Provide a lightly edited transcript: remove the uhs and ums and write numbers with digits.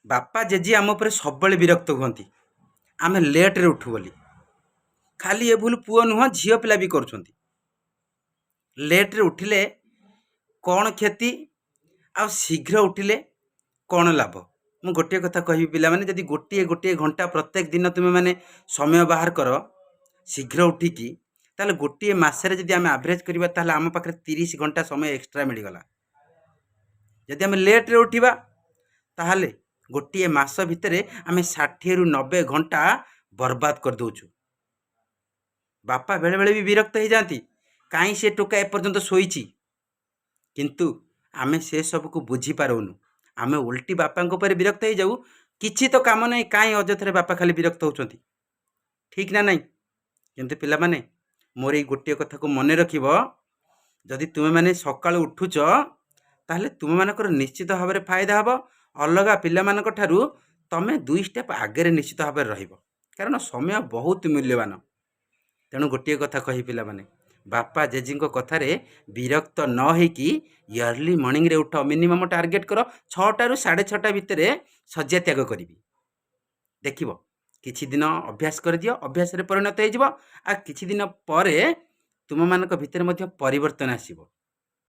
ବାପା ଜେଜେ ଆମ ଉପରେ ସବୁବେଳେ ବିରକ୍ତ ହୁଅନ୍ତି ଆମେ ଲେଟ୍ରେ ଉଠୁ ବୋଲି। ଖାଲି ଏ ଭୁଲ ପୁଅ ନୁହଁ ଝିଅ ପିଲା ବି କରୁଛନ୍ତି। ଲେଟ୍ରେ ଉଠିଲେ କ'ଣ କ୍ଷତି ଆଉ ଶୀଘ୍ର ଉଠିଲେ କ'ଣ ଲାଭ? ମୁଁ ଗୋଟିଏ କଥା କହିବି ପିଲାମାନେ, ଯଦି ଗୋଟିଏ ଗୋଟିଏ ଘଣ୍ଟା ପ୍ରତ୍ୟେକ ଦିନ ତୁମେମାନେ ସମୟ ବାହାର କର ଶୀଘ୍ର ଉଠିକି, ତାହେଲେ ଗୋଟିଏ ମାସରେ ଯଦି ଆମେ ଆଭରେଜ କରିବା ତାହେଲେ ଆମ ପାଖରେ 30 ଘଣ୍ଟା ସମୟ ଏକ୍ସଟ୍ରା ମିଳିଗଲା। ଯଦି ଆମେ ଲେଟ୍ରେ ଉଠିବା ତାହେଲେ ଗୋଟିଏ ମାସ ଭିତରେ ଆମେ 60ରୁ 90 ଘଣ୍ଟା ବର୍ବାଦ କରିଦେଉଛୁ। ବାପା ବେଳେବେଳେ ବି ବିରକ୍ତ ହେଇଯାଆନ୍ତି, କାହିଁ ସେ ଟୋକା ଏପର୍ଯ୍ୟନ୍ତ ଶୋଇଛି। କିନ୍ତୁ ଆମେ ସେ ସବୁକୁ ବୁଝିପାରୁନୁ। ଆମେ ଓଲଟି ବାପାଙ୍କ ଉପରେ ବିରକ୍ତ ହେଇଯାଉ, କିଛି ତ କାମ ନାହିଁ, କାହିଁ ଅଯଥାରେ ବାପା ଖାଲି ବିରକ୍ତ ହେଉଛନ୍ତି। ଠିକ୍ ନା ନାହିଁ? କିନ୍ତୁ ପିଲାମାନେ, ମୋର ଏଇ ଗୋଟିଏ କଥାକୁ ମନେ ରଖିବ, ଯଦି ତୁମେମାନେ ସକାଳୁ ଉଠୁଛ ତାହେଲେ ତୁମମାନଙ୍କର ନିଶ୍ଚିତ ଭାବରେ ଫାଇଦା ହେବ। ଅଲଗା ପିଲାମାନଙ୍କ ଠାରୁ ତମେ 2 ଷ୍ଟେପ୍ ଆଗରେ ନିଶ୍ଚିତ ଭାବରେ ରହିବ, କାରଣ ସମୟ ବହୁତ ମୂଲ୍ୟବାନ। ତେଣୁ ଗୋଟିଏ କଥା କହି ପିଲାମାନେ, ବାପା ଜେଜେଙ୍କ କଥାରେ ବିରକ୍ତ ନ ହେଇକି ଇୟର୍ଲି ମର୍ଣ୍ଣିଂରେ ଉଠ। ମିନିମମ୍ ଟାର୍ଗେଟ୍ କର 6ଟାରୁ 6:30 ଭିତରେ ଶଯ୍ୟା ତ୍ୟାଗ କରିବି। ଦେଖିବ କିଛି ଦିନ ଅଭ୍ୟାସ କରିଦିଅ, ଅଭ୍ୟାସରେ ପରିଣତ ହେଇଯିବ। ଆଉ କିଛି ଦିନ ପରେ ତୁମମାନଙ୍କ ଭିତରେ ମଧ୍ୟ ପରିବର୍ତ୍ତନ ଆସିବ।